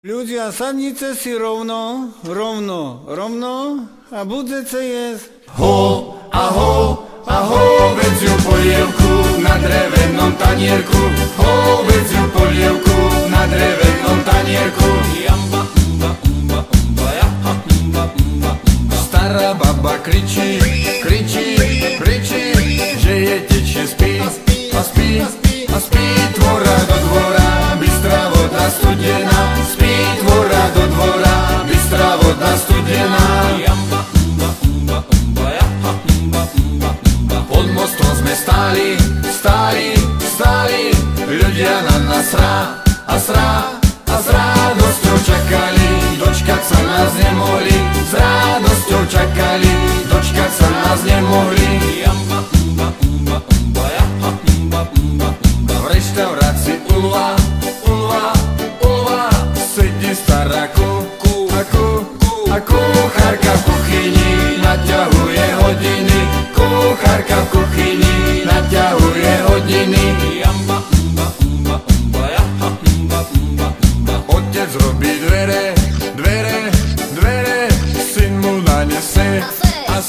Ľudia, sadnite si rovno a budete jesť. Ho, aho, vedziu polievku na drevenom tanierku. Ho, vedziu polievku na drevenom tanierku. Stará baba kričí, že je tečie spí. Tvora do dvora, bystrá voda studená. Spí tvora do dvora, bystrá voda studená. Pod mostom sme stáli, ľudia na nás a s radosťou čakali, dočkať sa nás nemohli. S radosťou čakali, dočkať sa nás nemohli. V reštaurácii Ulva sedí stará a kuchárka v kuchyni naťahuje hodiny. Kuchárka v kuchyni naťahuje hodiny. Otec robí dvere, syn mu nanese a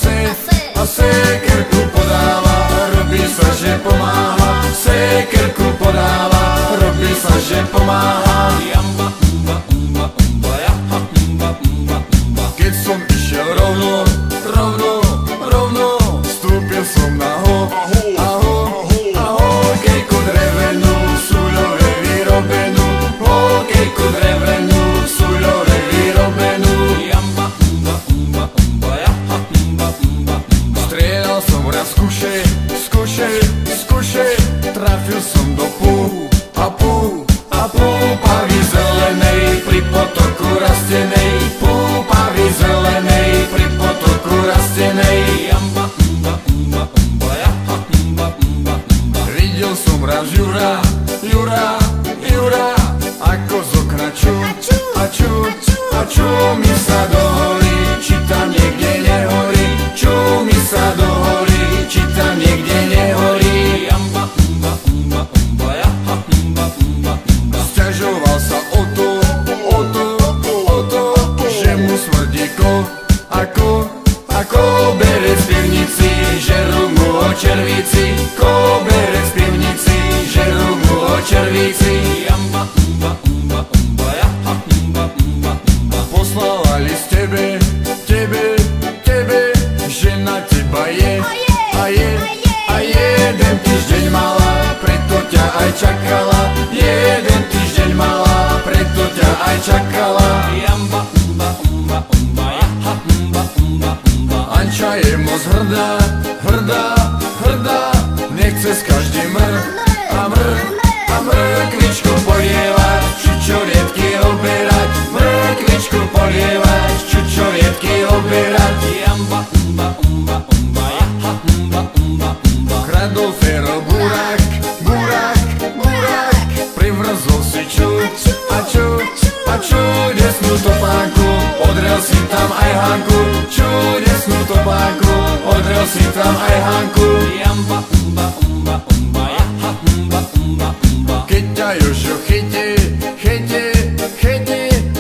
sekerku podáva, robí sa, že pomáha. Sekerku podáva, robí sa, že pomáha. Keď som išiel rovno, vstúpil som na hokejku drevenú, súľové vyrobenú. Hokejku drevenú, súľové vyrobenú. Strieľal som raz z kuše, trafil som do púpavy zelenej pri potoku rastenej. Púpavy zelenej pri potoku rastenej. Videl som raz Jura, ako z okna čúmi sa do hory, či tam niekde nehorí. Čúmi sa do hory, či tam niekde nehorí. Sťažoval sa o to, že mu smrdí ako berec v pivnici, žerú mu ho červíci. Berec v pivnici, žerú mu ho červíci. Poslávali z tebe, že na teba je a jeden týždeň mala, preto ťa aj čakala. Jeden týždeň mala, preto ťa aj čakala. Anča je moc hrdá, nechce s každým mrkvičku polievať, čučoriedky oberať. Mrkvičku polievať, čučoriedky oberať. Kradol Fero burák, privrzol si a čudesnú topánku, odrel si tam aj Hanku. Čudesnú topánku, odrel si tam aj Hanku. Keď ťa Jožo chytí,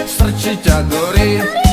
strčí ťa do rýb.